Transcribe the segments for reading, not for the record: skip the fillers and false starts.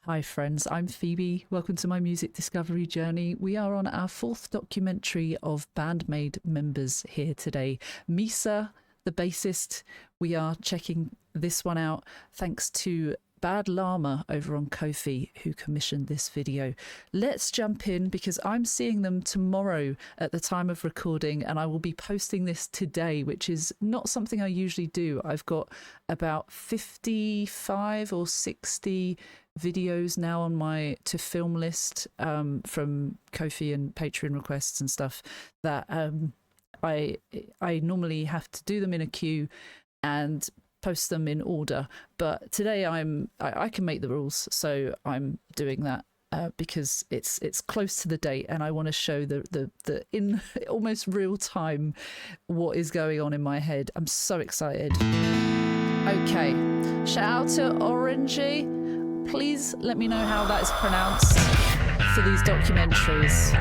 Hi friends, I'm Phoebe. Welcome to my music discovery journey. We are on our fourth documentary of Band-Maid members here today. Misa, the bassist, we are checking this one out thanks to Bad Llama over on Ko-fi who commissioned this video. Let's jump in because I'm seeing them tomorrow at the time of recording and I will be posting this today, which is not something I usually do. I've got about 55 or 60 videos now on my to film list from Ko-fi and Patreon requests and stuff that I normally have to do them in a queue and post them in order, but today I can make the rules, so I'm doing that because it's close to the date and I want to show the in almost real time what is going on in my head. I'm so excited. Okay, shout out to Orangey. Please let me know how that is pronounced for these documentaries.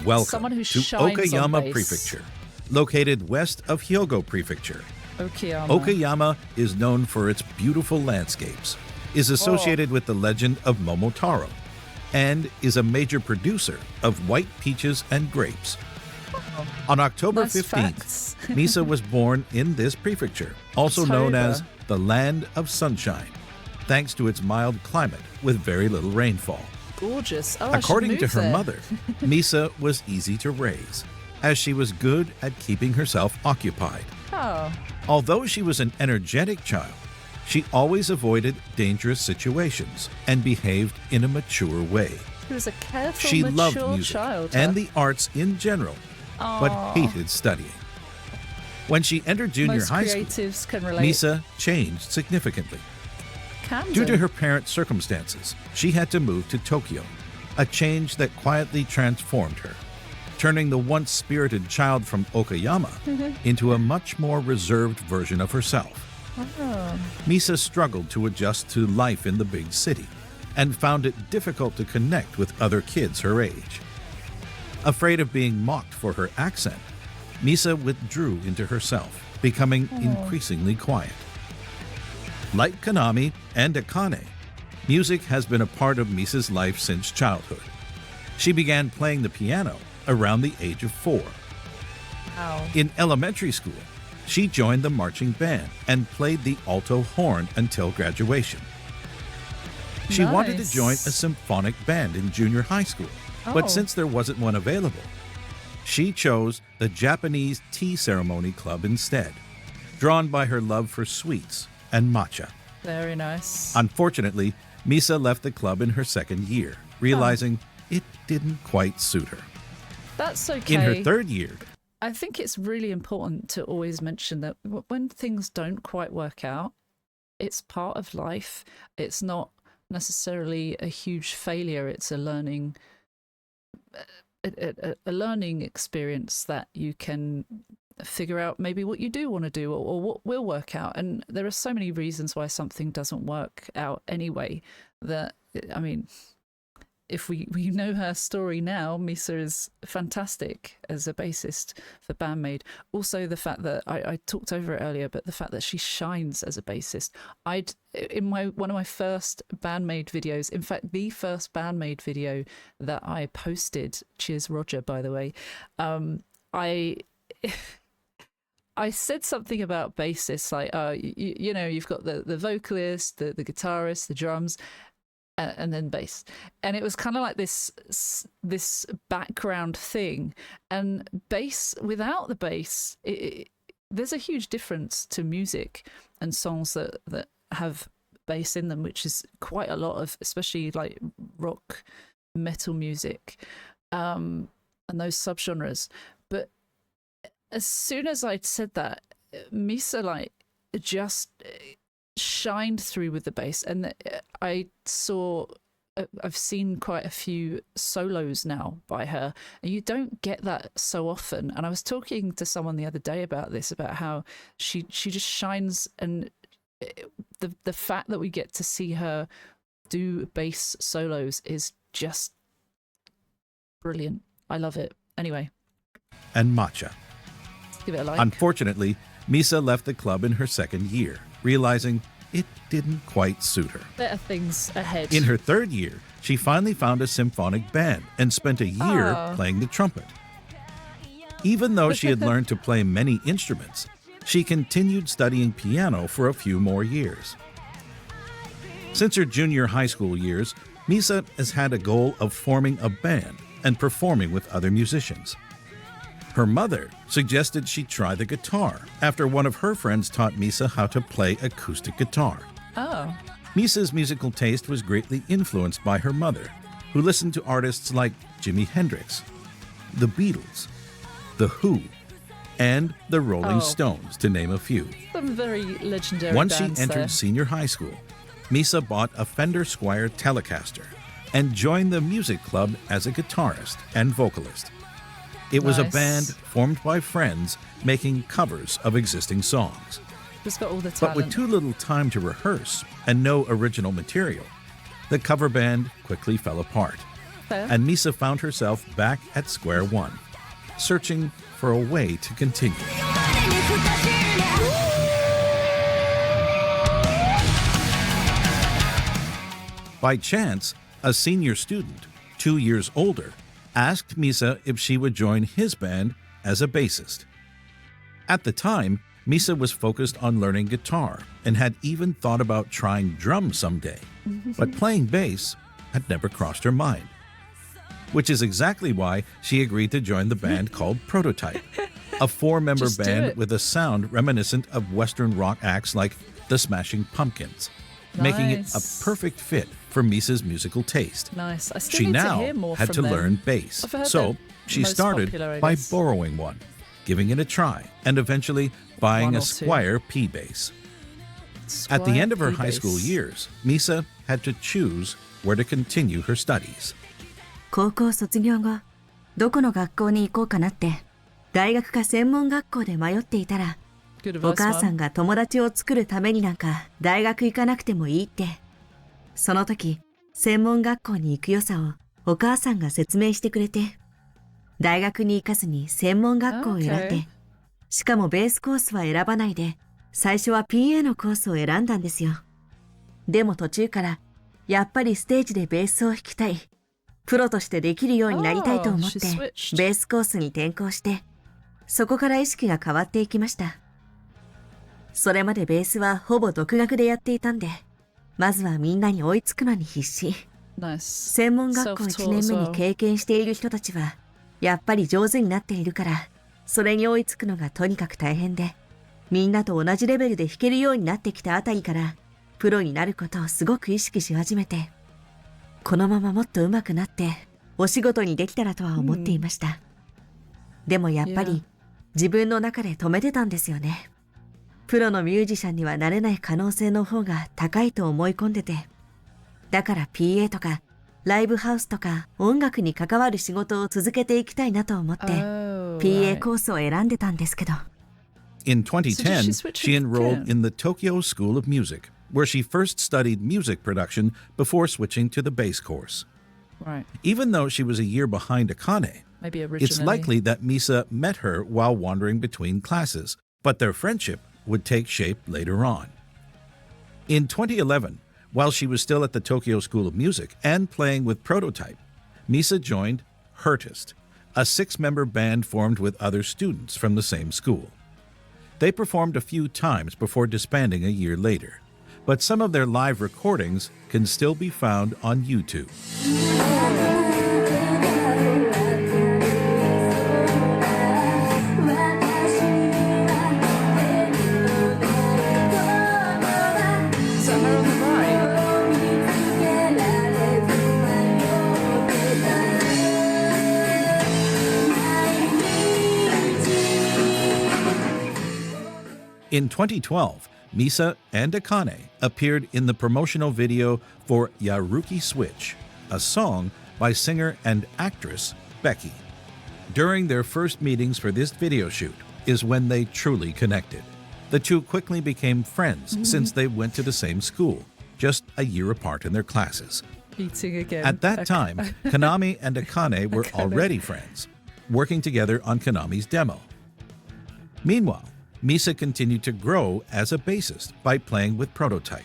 Welcome Someone who to shines Okayama on bass. Prefecture, located west of Hyogo Prefecture. Okayama. Okayama is known for its beautiful landscapes, is associated with the legend of Momotaro, and is a major producer of white peaches and grapes. On October Nice 15th, facts. Misa was born in this prefecture, also known as the Land of Sunshine, thanks to its mild climate with very little rainfall. Gorgeous. Oh, According to her there. mother, Misa was easy to raise, as she was good at keeping herself occupied. Oh, Although she was an energetic child, she always avoided dangerous situations and behaved in a mature way. she was a careful, She mature loved music child. and the arts in general, but Aw. hated studying. When she entered junior Most high school, creatives can relate. Misa changed significantly. Can Due do. to her parents' circumstances, she had to move to Tokyo, a change that quietly transformed her, turning the once spirited child from Okayama into a much more reserved version of herself. Oh. Misa struggled to adjust to life in the big city and found it difficult to connect with other kids her age. Afraid of being mocked for her accent, Misa withdrew into herself, becoming increasingly quiet. Like Konami and Akane, music has been a part of Misa's life since childhood. She began playing the piano around the age of 4. Wow. In elementary school, she joined the marching band and played the alto horn until graduation. She wanted to Nice. join a symphonic band in junior high school, but Oh. since there wasn't one available, she chose the Japanese tea ceremony club instead, drawn by her love for sweets and matcha. Very nice. Unfortunately, Misa left the club in her second year, realizing it didn't quite suit her. That's okay. In her third year, I think it's really important to always mention that when things don't quite work out, it's part of life. It's not necessarily a huge failure. It's a learning experience that you can figure out maybe what you do want to do or what will work out. And there are so many reasons why something doesn't work out anyway that, I mean, if we know her story now, Misa is fantastic as a bassist for Band-Maid. Also, the fact that I talked over it earlier, but the fact that she shines as a bassist. In one of my first Band-Maid videos, in fact, the first Band-Maid video that I posted, cheers Roger, by the way, I said something about bassists, like, you know, you've got the vocalist, the guitarist, the drums, and then bass, and it was kind of like this background thing. And bass, without the bass, there's a huge difference to music and songs that have bass in them, which is quite a lot of, especially like rock, metal music, and those subgenres. But as soon as I'd said that, Misa like just shined through with the bass, and I've seen quite a few solos now by her, and you don't get that so often. And I was talking to someone the other day about this, about how she just shines, and the fact that we get to see her do bass solos is just brilliant. I love it. Anyway, and matcha. give it a like. Unfortunately, Misa left the club in her second year, realizing it didn't quite suit her. Better things ahead. In her third year, she finally found a symphonic band and spent a year playing the trumpet. Even though she had learned to play many instruments, she continued studying piano for a few more years. Since her junior high school years, Misa has had a goal of forming a band and performing with other musicians. Her mother suggested she try the guitar after one of her friends taught Misa how to play acoustic guitar. Oh. Misa's musical taste was greatly influenced by her mother, who listened to artists like Jimi Hendrix, the Beatles, The Who, and the Rolling Stones, to name a few. Some very legendary Once she bands entered there. senior high school, Misa bought a Fender Squier Telecaster and joined the music club as a guitarist and vocalist. It was a Nice. band formed by friends making covers of existing songs. Just got all the But talent. with too little time to rehearse and no original material, the cover band quickly fell apart, Fair. and Misa found herself back at square one, searching for a way to continue. By chance, a senior student, 2 years older, asked Misa if she would join his band as a bassist. At the time, Misa was focused on learning guitar and had even thought about trying drums someday, but playing bass had never crossed her mind. Which is exactly why she agreed to join the band called Prototype, a 4-member Just do band it. with a sound reminiscent of Western rock acts like the Smashing Pumpkins, making it a Nice. perfect fit for Misa's musical taste. Nice. I still She need to now hear more had from to them. learn bass, I've heard so they're she most started popular, I by guess. borrowing one, giving it a try, and eventually buying One a or two. Squier P bass. At the end of her Squire high school P-bass. years, Misa had to choose where to continue her studies. 高校卒業後、どこの学校に行こうかなって、大学か専門学校で迷っていたら、 Good お advice, 母さ Mum. んが友達を作るためになんか大学行かなくてもいいって。その時、専門学校に行く良さをお母さんが説明してくれて、大学に行かずに専門学校を選んで、 Okay. しかもベースコースは選ばないで、最初は PA のコースを選んだんですよ。でも途中から、やっぱりステージでベースを弾きたい。プロとしてできるようになりたいと思って Oh, she switched. ベースコースに転校してそこから意識が変わっていきました。それまでベースはほぼ独学でやっていたんでまずはみんなに追いつくのに必死。 Nice. 専門学校 Self-taught 1年 as 目に well. 経験している人たちはやっぱり上手になっているからそれに追いつくのがとにかく大変でみんなと同じレベルで弾けるようになってきたあたりからプロになることをすごく意識し始めてこのままもっと上手くなってお仕事にできたらとは思っていました。でもやっぱ Yeah. り自分の中で止めてたんですよね。プロのミュージシャンにはなれない可能性の方が高いと思い込んでて。だから PA とかライブハウスとか音楽に関わる仕事を続けていきたいなと思って Oh, PA right. コースを選んでたんですけど。 In So did she 2010, switch she into enrolled piano? in the Tokyo School of Music, where she first studied music production before switching to the bass course. Right. Even though she was a year behind Akane, Maybe originally. it's likely that Misa met her while wandering between classes, but their friendship would take shape later on. In 2011, while she was still at the Tokyo School of Music and playing with Prototype, Misa joined Hertist, a 6-member band formed with other students from the same school. They performed a few times before disbanding a year later, but some of their live recordings can still be found on YouTube. Is that her on the right? In 2012, Misa and Akane appeared in the promotional video for Yaruki Switch, a song by singer and actress Becky. During their first meetings for this video shoot is when they truly connected. The two quickly became friends since they went to the same school, just a year apart in their classes. Eating again. At that time, Konami and Akane were Akane. already friends, working together on Konami's demo. Meanwhile, Misa continued to grow as a bassist by playing with Prototype.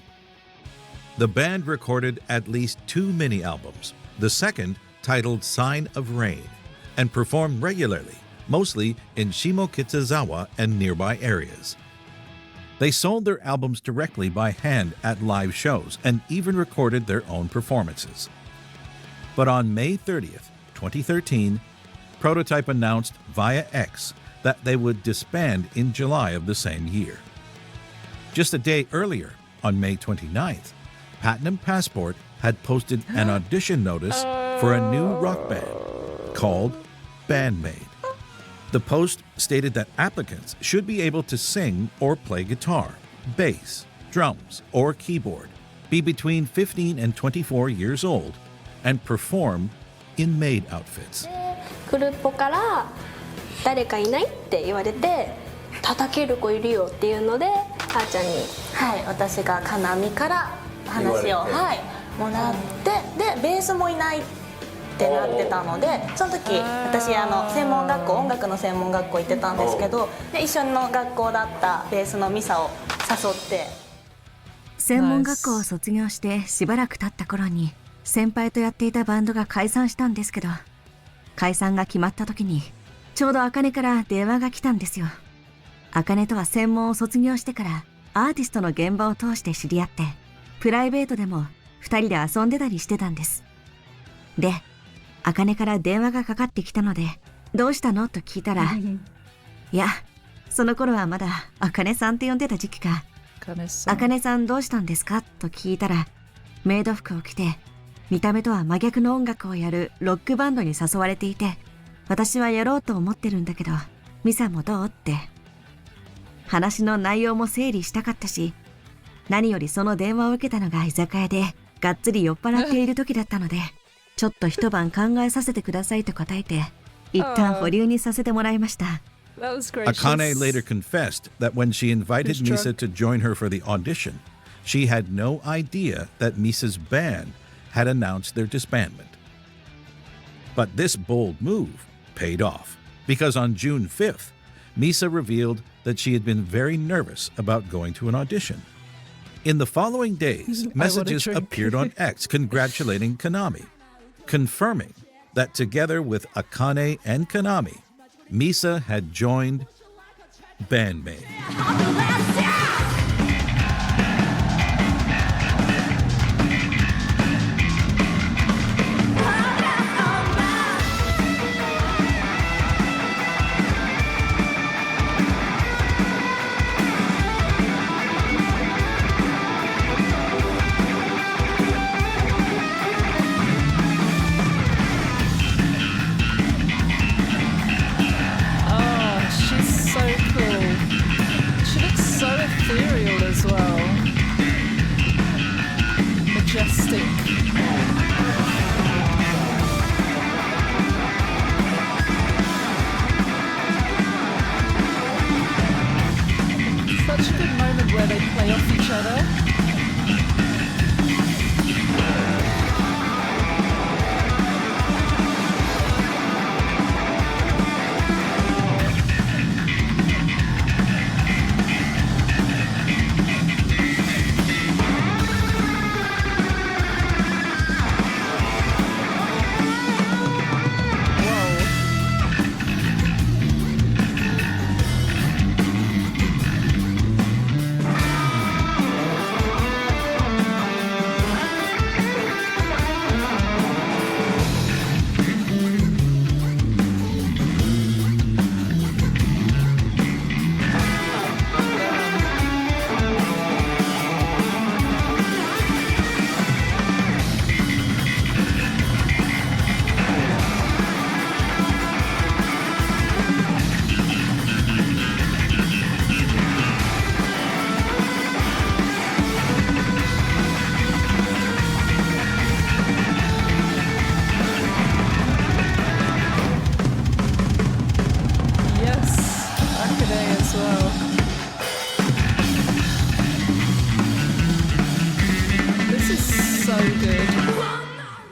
The band recorded at least 2 mini-albums, the second titled Sign of Rain, and performed regularly, mostly in Shimokitazawa and nearby areas. They sold their albums directly by hand at live shows and even recorded their own performances. But on May 30th, 2013, Prototype announced via X that they would disband in July of the same year. Just a day earlier, on May 29th, Platinum Passport had posted an audition notice for a new rock band called Band-Maid. The post stated that applicants should be able to sing or play guitar, bass, drums, or keyboard, be between 15 and 24 years old, and perform in maid outfits. クルッポから誰かいないって言われて叩ける子いるよっていうのであーちゃんにはい私がかなみから話を、はい、もらってでベースもいないってなってたのでその時私専門学校音楽の専門学校行ってたんですけどで一緒の学校だったベースのミサを誘って専門学校を卒業してしばらく経った頃に先輩とやっていたバンドが解散したんですけど解散が決まった時にちょうど茜から電話が来たんですよ。茜とは専門を卒業してからアーティストの現場を通して知り合ってプライベートでも2人で遊んでたりしてたんです。で、茜から電話がかかってきたのでどうしたのと聞いたらいや、その頃はまだ茜さんって呼んでた時期か茜さんどうしたんですかと聞いたらメイド服を着て見た目とは真逆の音楽をやるロックバンドに誘われていて私はやろうと思ってるんだけどミサもどうって話の内容も整理したかったし何よりその電話を受けたのが居酒屋でがっつり酔っ払っている時だったのでちょっと一晩考えさせてくださいと答えて一旦保留にさせてもらいました。Akane later confessed that when she invited Misa to join her for the audition, she had no idea that Misa's band had announced their disbandment. But this bold move paid off, because on June 5th, Misa revealed that she had been very nervous about going to an audition. In the following days, messages appeared on X congratulating Konami, confirming that together with Akane and Konami, Misa had joined Band-Maid. Such a good moment where they play off each other.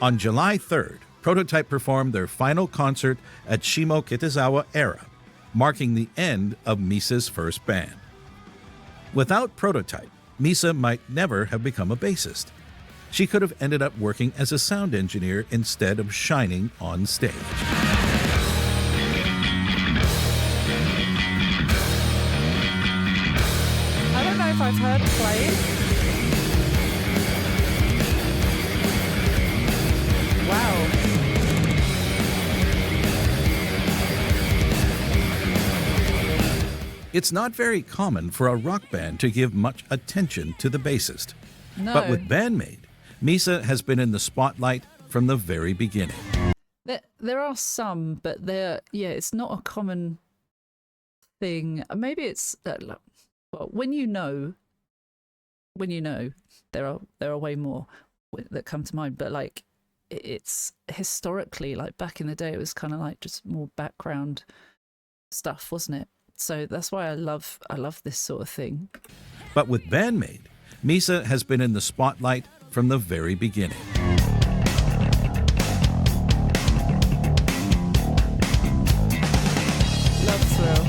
On July 3rd, Prototype performed their final concert at Shimokitazawa Era, marking the end of Misa's first band. Without Prototype, Misa might never have become a bassist. She could have ended up working as a sound engineer instead of shining on stage. I don't know if I've heard Play. Wow. It's not very common for a rock band to give much attention to the bassist. No. But with Band-Maid, Misa has been in the spotlight from the very beginning. There are some, but it's not a common thing. Maybe it's well, when you know, there are way more that come to mind. But like, it's historically, like back in the day, it was kind of like just more background stuff, wasn't it? So that's why I love this sort of thing. But with Band-Maid, Misa has been in the spotlight from the very beginning. Love Thrill.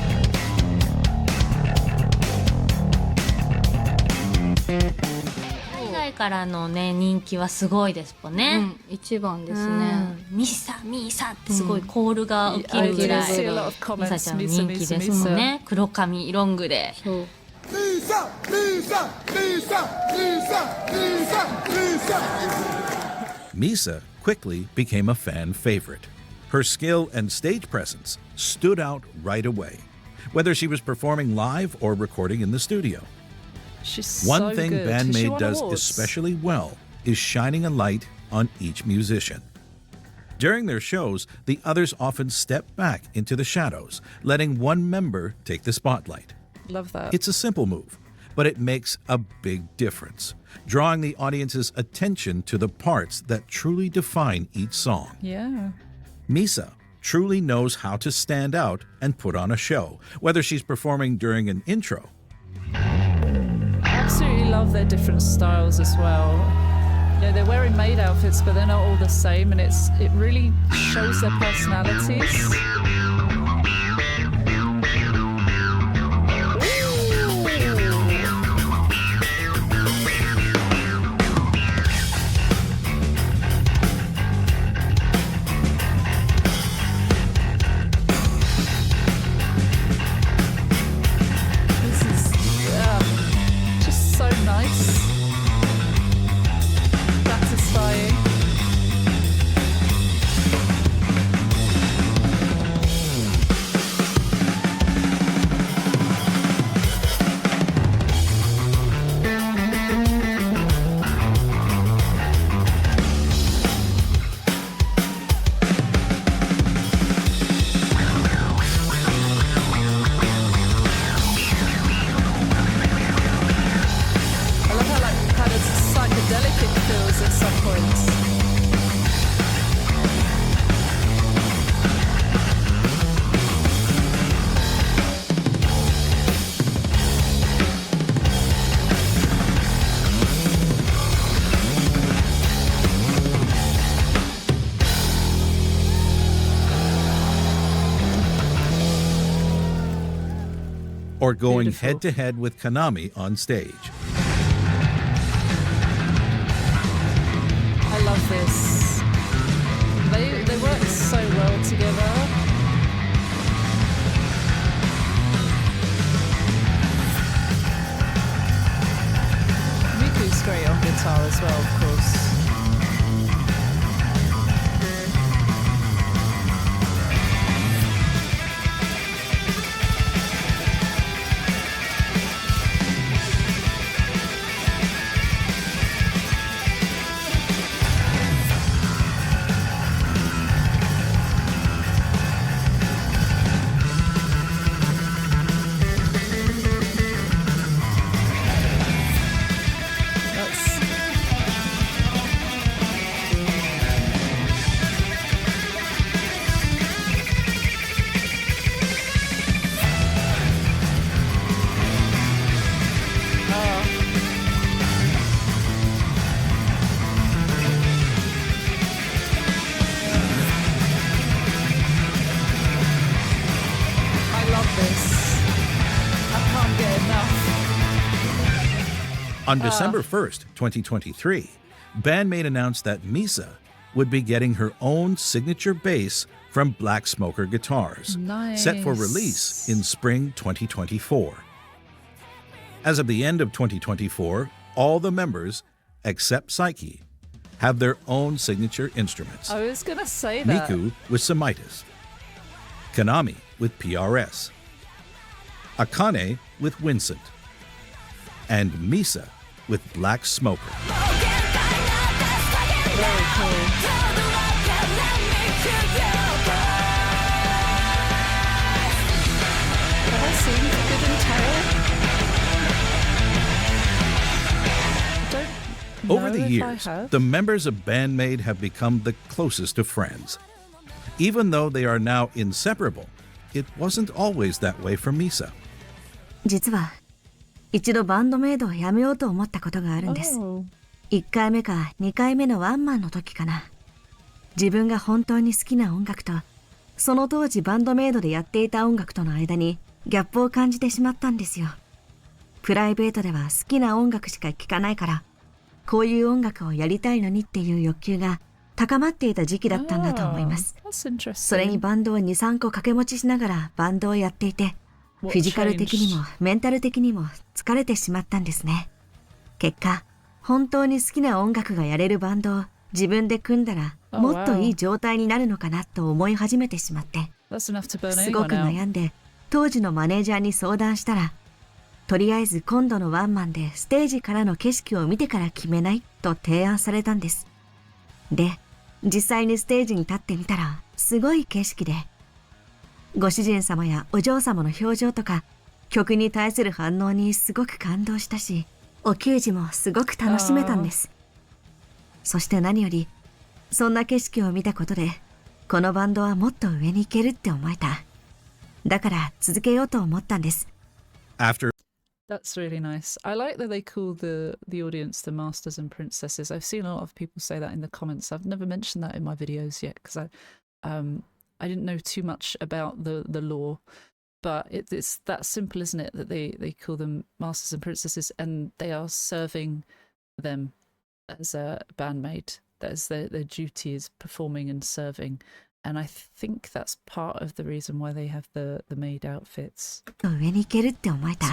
海外からのね人気はすごいですもんね。一番ですね。ミサミサってすごいコールが起きるぐらい。ミサちゃん人気ですもんね。黒髪ロングで。そう。Misa, Misa, Misa, Misa, Misa, Misa. Misa quickly became a fan favorite. Her skill and stage presence stood out right away, whether she was performing live or recording in the studio. She's One so thing good. Band-Maid She won does awards. especially well is shining a light on each musician. During their shows, the others often step back into the shadows, letting one member take the spotlight. Love that. It's a simple move, but it makes a big difference, drawing the audience's attention to the parts that truly define each song. Yeah. Misa truly knows how to stand out and put on a show, whether she's performing during an intro. Absolutely love their different styles as well. Yeah, they're wearing maid outfits, but they're not all the same, and it really shows their personalities. Just so nice. Satisfying. I love how like kind of psychedelic it feels at some points. Or going Beautiful. head-to-head with Konami on stage. I love this. They work so well together. Miku's great on guitar as well, of course. That's On December 1st, 2023, Band-Maid announced that Misa would be getting her own signature bass from Black Smoker Guitars, set for release in spring 2024. As of the end of 2024, all the members, except Psyche, have their own signature instruments. I was going to say that. Miku with Semitis, Kanami with PRS, Akane with Vincent, and Misa with Black Smoker. Very cool. Have I seen Good and Terror? Over the years, the members of Band-Maid have become the closest of friends. Even though they are now inseparable, it wasn't always that way for Misa. 実は一度バンドメイドを辞めようと思ったことがあるんです。1回目か2回目のワンマンの時かな。自分が本当に好きな音楽と、その当時バンドメイドでやっていた音楽との間にギャップを感じてしまったんですよ。プライベートでは好きな音楽しか聴かないから、こういう音楽をやりたいのにっていう欲求が高まっていた時期だったんだと思います。それにバンドを2、3個掛け持ちしながらバンドをやっていて、フィジカル的にもメンタル的にも疲れてしまったんですね。結果、本当に好きな音楽がやれるバンドを自分で組んだらもっといい状態になるのかなと思い始めてしまって、すごく悩んで当時のマネージャーに相談したら、とりあえず今度のワンマンでステージからの景色を見てから決めないと提案されたんです。で、実際にステージに立ってみたらすごい景色で、ご主人様やお嬢様の表情とか曲に対する反応にすごく感動したし、お給仕もすごく楽しめたんです。そして何より、そんな景色を見たことで、このバンドはもっと上に行けるって思えた。だから続けようと思ったんです。That's really nice. I like that they call the audience the masters and princesses. I've seen a lot of people say that in the comments. I've never mentioned that in my videos yet because I didn't know too much about the lore. But it's that simple, isn't it? That they call them masters and princesses, and they are serving them as a bandmaid. That is their duty, is performing and serving. And I think that's part of the reason why they have the maid outfits. 上に行けるって思えた。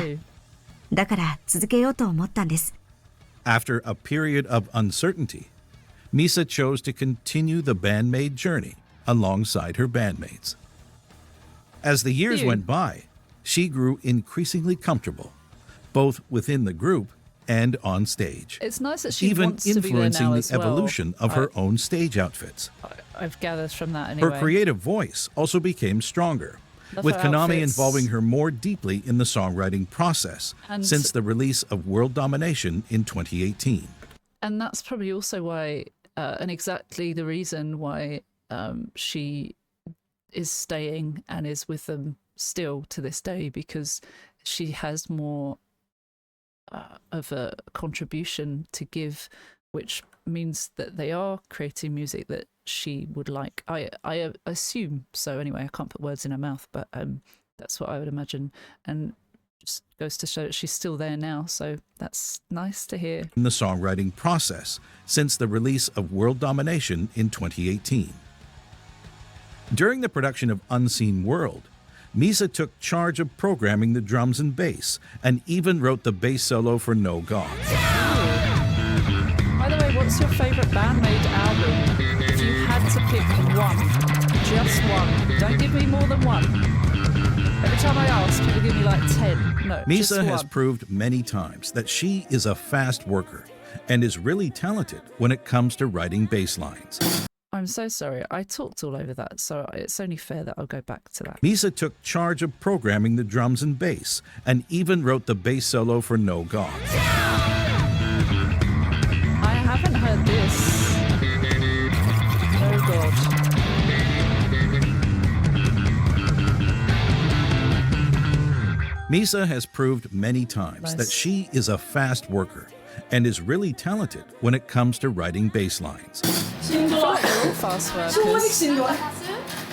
だから続けようと思ったんです。After a period of uncertainty, Misa chose to continue the Band-Maid journey alongside her bandmates. As the years went by, she grew increasingly comfortable, both within the group and on stage. It's nice that she even wants to be there influencing now the as well. evolution of her own stage outfits. I've gathered from that anyway. Her creative voice also became stronger, with Kanami involving her more deeply in the songwriting process since the release of World Domination in 2018. And that's probably also why, and exactly the reason why she is staying and is with them still to this day, because she has more of a contribution to give, which means that they are creating music that she would like. I assume so anyway. I can't put words in her mouth, but that's what I would imagine, and just goes to show that she's still there now, so that's nice to hear. In the songwriting process since the release of World Domination in 2018. During the production of Unseen World, Misa took charge of programming the drums and bass, and even wrote the bass solo for No Gods. By the way, what's your favourite Band-Maid album? If you had to pick one, just one, don't give me more than one. Every time I ask, people give me like 10. No, Misa has proved many times that she is a fast worker and is really talented when it comes to writing bass lines. I'm so sorry. I talked all over that, so it's only fair that I'll go back to that. Misa took charge of programming the drums and bass, and even wrote the bass solo for No Gods. I haven't heard this. Oh God. Misa has proved many times that she is a fast worker and is really talented when it comes to writing bass lines. I feel like they're all fast workers.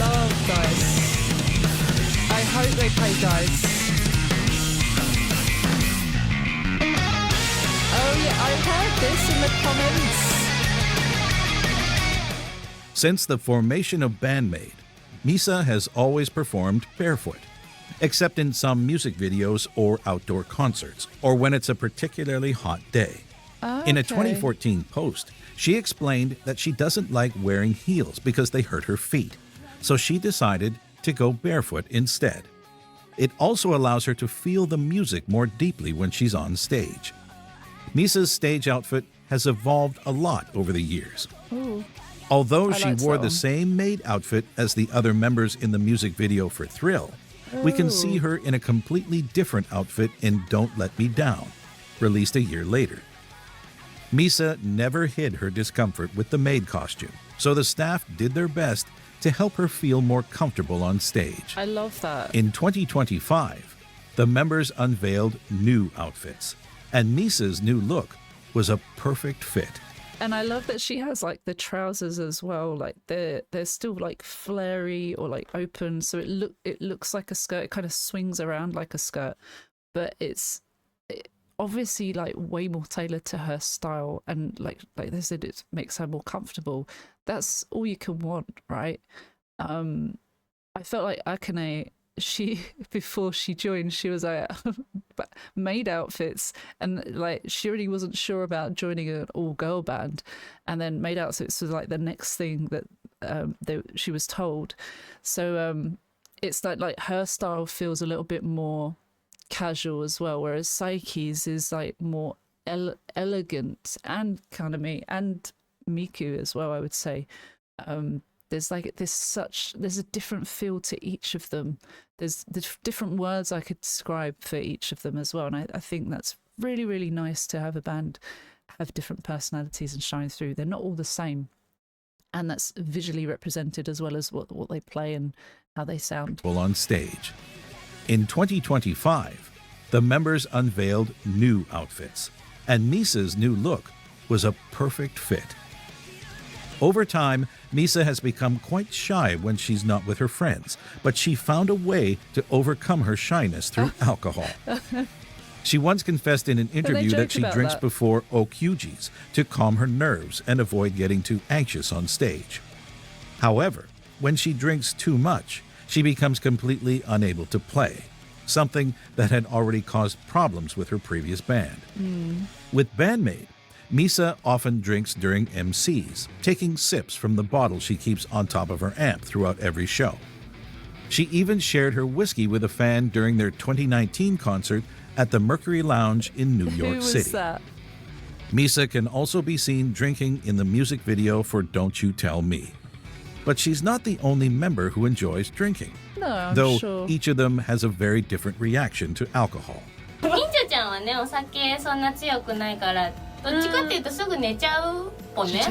love dice. I hope they play dice. Oh yeah, I heard this in the comments. Since the formation of Band-Maid, Misa has always performed barefoot, except in some music videos or outdoor concerts, or when it's a particularly hot day. In a 2014 post, she explained that she doesn't like wearing heels because they hurt her feet, so she decided to go barefoot instead. It also allows her to feel the music more deeply when she's on stage. Misa's stage outfit has evolved a lot over the years. Ooh. Although she wore the same maid outfit as the other members in the music video for Thrill, we can see her in a completely different outfit in Don't Let Me Down, released a year later. Misa never hid her discomfort with the maid costume, so the staff did their best to help her feel more comfortable on stage. I love that. In 2025, the members unveiled new outfits, and Misa's new look was a perfect fit. And I love that she has like the trousers as well, like they're still like flary or like open, so it looks like a skirt. It kind of swings around like a skirt, but it's obviously like way more tailored to her style, and like they said, it makes her more comfortable. That's all you can want, right? I felt like Akane, before she joined, she was like maid outfits, and like she really wasn't sure about joining an all-girl band, and then maid outfits was like the next thing that she was told. So it's like her style feels a little bit more casual as well, whereas Saiki's is like more elegant, and Kaname and Miku as well, I would say. There's a different feel to each of them. There's different words I could describe for each of them as well, and I think that's really, really nice to have a band have different personalities and shine through. They're not all the same, and that's visually represented as well as what they play and how they sound. Well, on stage. In 2025, the members unveiled new outfits, and Misa's new look was a perfect fit. Over time, Misa has become quite shy when she's not with her friends, but she found a way to overcome her shyness through alcohol. She once confessed in an interview that she drinks before okyujis to calm her nerves and avoid getting too anxious on stage. However, when she drinks too much, she becomes completely unable to play, something that had already caused problems with her previous band. With Band-Maid, Misa often drinks during MCs, taking sips from the bottle she keeps on top of her amp throughout every show. She even shared her whiskey with a fan during their 2019 concert at the Mercury Lounge in New York City. Who was that? Misa can also be seen drinking in the music video for Don't You Tell Me. But she's not the only member who enjoys drinking, though each of them has a very different reaction to alcohol. インチョちゃんはね、お酒そんな強くないから、どっちかっていうとすぐ寝ちゃうぽね。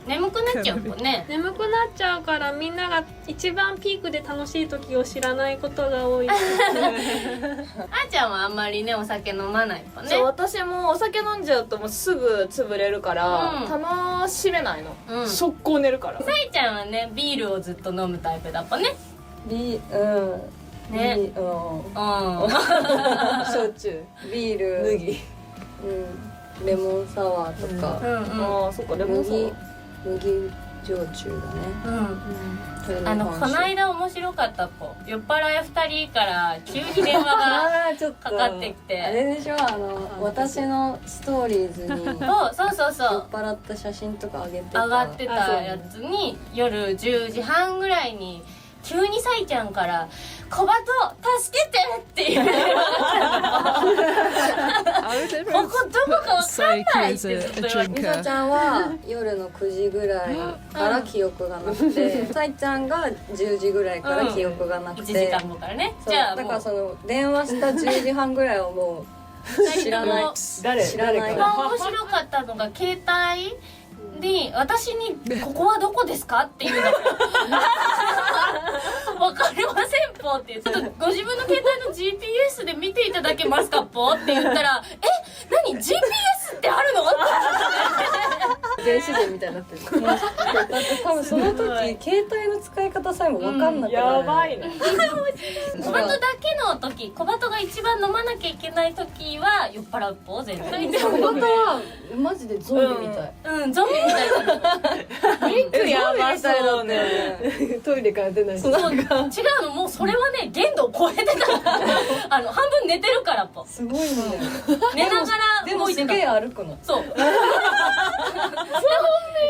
眠くなっちゃうぽね。眠くなっちゃうからみんなが一番ピークで楽しい時を知らないことが多い。あーちゃんはあんまりねお酒飲まないぽね。そう、私もお酒飲んじゃうともうすぐ潰れるから、楽しめないの。速攻寝るから。さいちゃんはねビールをずっと飲むタイプだぽね。ね、焼酎、ビール、麦、レモンサワーとか、ああ、そっか、レモンサワー、麦焼酎だね。この間面白かったぽ。酔っ払い2人から急に電話がかかってきて。あれでしょ、私のストーリーズに。そう。酔っ払った写真とか上がってたやつに夜10時半ぐらいに。急にさいちゃんから「小バト助けて!」って言われるここどこかわかんないってずっと言われてみさちゃんは夜の9時ぐらいから記憶がなくてさいちゃんが10時ぐらいから記憶がなくて、1時間後からね。じゃあだからその電話した10時半ぐらいはもう知らない誰一番面白かったのが携帯で私に「ここはどこですか?」って言うんだわかりませんぽってちょっとご自分の携帯の GPS で見ていただけますかぽって言ったら「え、何 GPS ってあるの?」って電子電みたいになってる。だって多分その時携帯の使い方さえも分かんなくて、やばいね。小バトだけの時、小バトが一番飲まなきゃいけない時は酔っ払うっぽ絶対。小バトはマジでゾンビみたい。ゾンビみたいな。リックやばそうね。トイレから出ない。そう違うの、もうそれはね限度を超えてた。半分寝てるからっぽ。すごいね。寝ながら動いてた。でもすげえ歩くの。そう。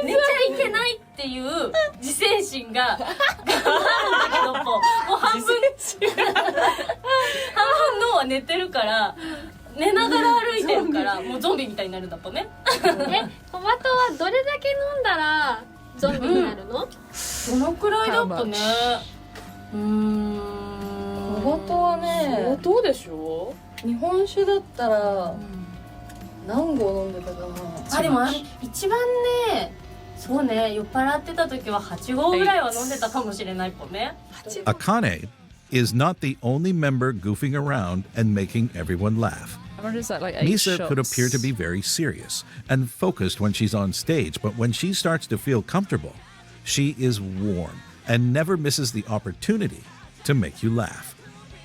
寝ちゃいけないっていう自制心が頑張るんだけどもう半分脳は寝てるから寝ながら歩いてるからもうゾンビみたいになるんだとね。小バトはどれだけ飲んだらゾンビになるの？どのくらいだったね。小バトはね、相当でしょ。日本酒だったら何合飲んでたかな。でもあれ一番ね、そうね、酔っ払ってた時は8合ぐらいは飲んでたかもしれないっぽね。Akane is not the only member goofing around and making everyone laugh. Misa could appear to be very serious and focused when she's on stage, but when she starts to feel comfortable, she is warm and never misses the opportunity to make you laugh.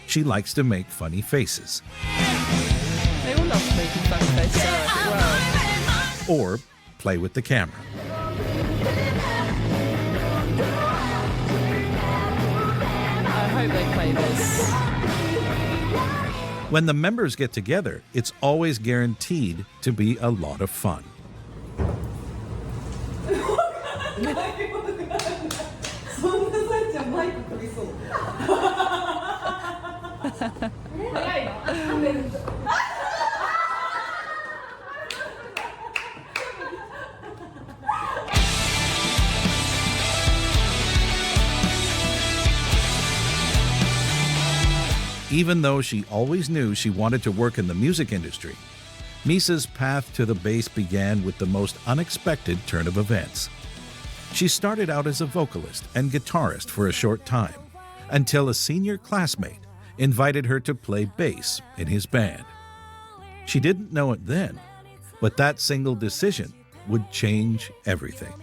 She likes to make funny faces. They all love making funny faces as well. Or play with the camera. I hope they play this. When the members get together, it's always guaranteed to be a lot of fun. Even though she always knew she wanted to work in the music industry, Misa's path to the bass began with the most unexpected turn of events. She started out as a vocalist and guitarist for a short time, until a senior classmate invited her to play bass in his band. She didn't know it then, but that single decision would change everything.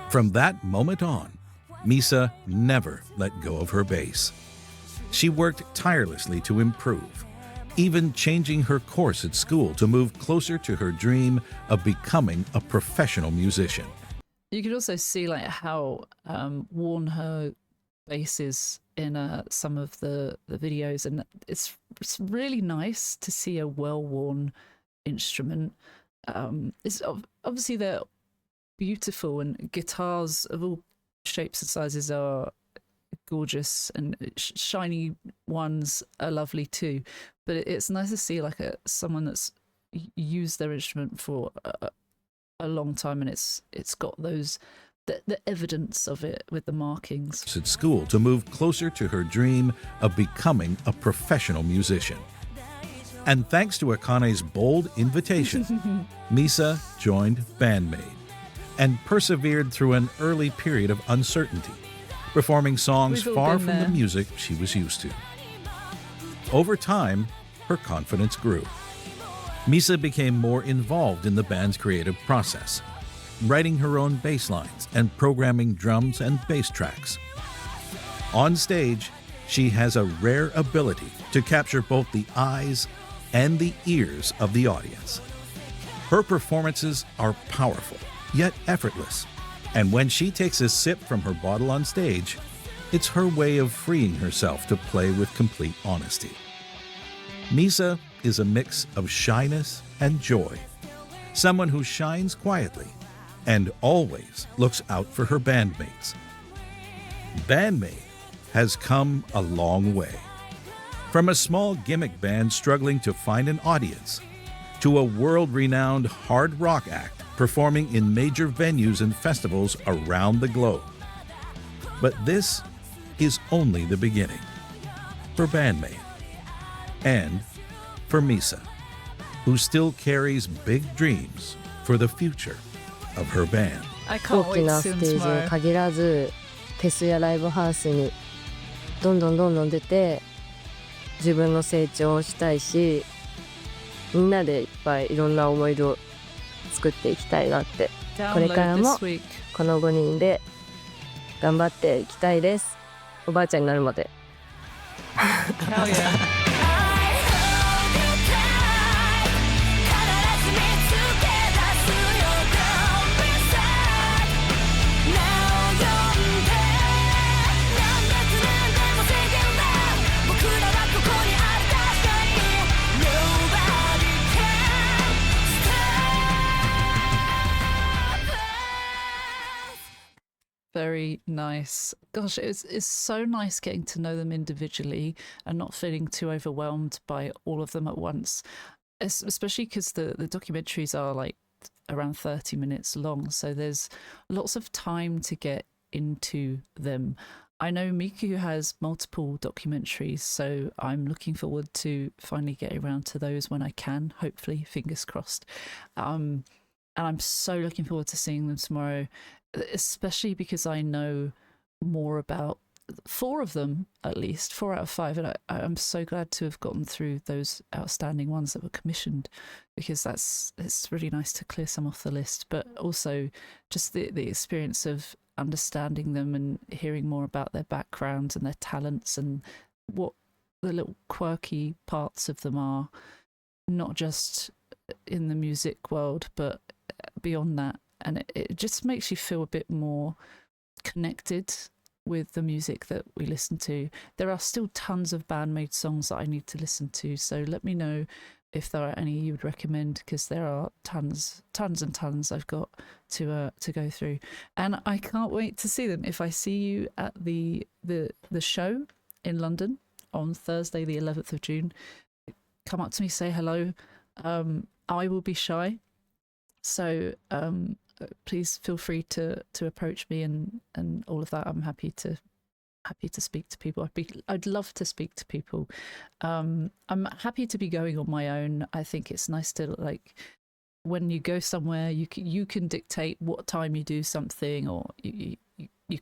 From that moment on, Misa never let go of her bass. She worked tirelessly to improve, even changing her course at school to move closer to her dream of becoming a professional musician. You could also see like how worn her bass is in some of the videos, and it's really nice to see a well-worn instrument. It's obviously they're beautiful, and guitars of all shapes and sizes are gorgeous, and shiny ones are lovely too. But it's nice to see like someone that's used their instrument for a long time, and it's got those the evidence of it with the markings. At school to move closer to her dream of becoming a professional musician. And thanks to Akane's bold invitation, Misa joined Band-Maid and persevered through an early period of uncertainty, performing songs far from the music she was used to. Over time, her confidence grew. Misa became more involved in the band's creative process, writing her own bass lines and programming drums and bass tracks. On stage, she has a rare ability to capture both the eyes and the ears of the audience. Her performances are powerful, yet effortless. And when she takes a sip from her bottle on stage, it's her way of freeing herself to play with complete honesty. Misa is a mix of shyness and joy, someone who shines quietly and always looks out for her bandmates. Band-Maid has come a long way. From a small gimmick band struggling to find an audience, to a world-renowned hard rock act performing in major venues and festivals around the globe. But this is only the beginning for Band-Maid and for Misa, who still carries big dreams for the future of her band. I can't 大き wait な to ス see テ them ージに tomorrow. 限らずフェスやライブハウスにどんどん出て自分の成長をしたいし、みんなでいっぱいいろんな思い出を作っていきたいなってこれから download も this week. この5人で頑張っていきたいです。おばあちゃんになるまで。 Hell yeah. Very nice. Gosh, it's so nice getting to know them individually and not feeling too overwhelmed by all of them at once. Especially because the documentaries are like around 30 minutes long, so there's lots of time to get into them. I know Miku has multiple documentaries, so I'm looking forward to finally getting around to those when I can, hopefully, fingers crossed. And I'm so looking forward to seeing them tomorrow, especially because I know more about 4 of them, at least 4 out of 5, and I'm so glad to have gotten through those outstanding ones that were commissioned, because it's really nice to clear some off the list, but also just the experience of understanding them and hearing more about their backgrounds and their talents and what the little quirky parts of them are, not just in the music world but beyond that. And it just makes you feel a bit more connected with the music that we listen to. There are still tons of Band-Maid songs that I need to listen to, so let me know if there are any you would recommend, because there are tons and tons I've got to go through, and I can't wait to see them. If I see you at the show in London on Thursday the 11th of June, come up to me, say hello. I will be shy, so please feel free to approach me and all of that. I'm happy to speak to people. I'd love to speak to people. I'm happy to be going on my own. I think it's nice to, like, when you go somewhere, you can dictate what time you do something, or you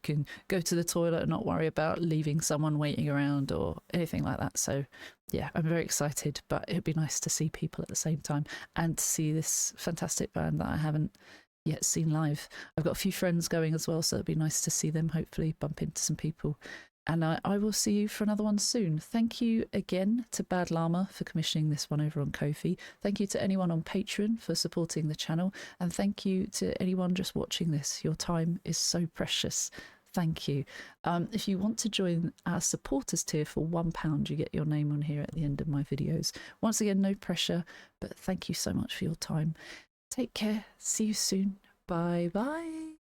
can go to the toilet and not worry about leaving someone waiting around or anything like that. So yeah, I'm very excited, but it'd be nice to see people at the same time and to see this fantastic band that I haven't yet seen live. I've got a few friends going as well, so it'd be nice to see them, hopefully bump into some people. And I will see you for another one soon. Thank you again to Bad Llama for commissioning this one over on Ko-fi. Thank you to anyone on Patreon for supporting the channel. And thank you to anyone just watching this. Your time is so precious. Thank you. If you want to join our supporters tier for £1, you get your name on here at the end of my videos. Once again, no pressure, but thank you so much for your time. Take care. See you soon. Bye bye.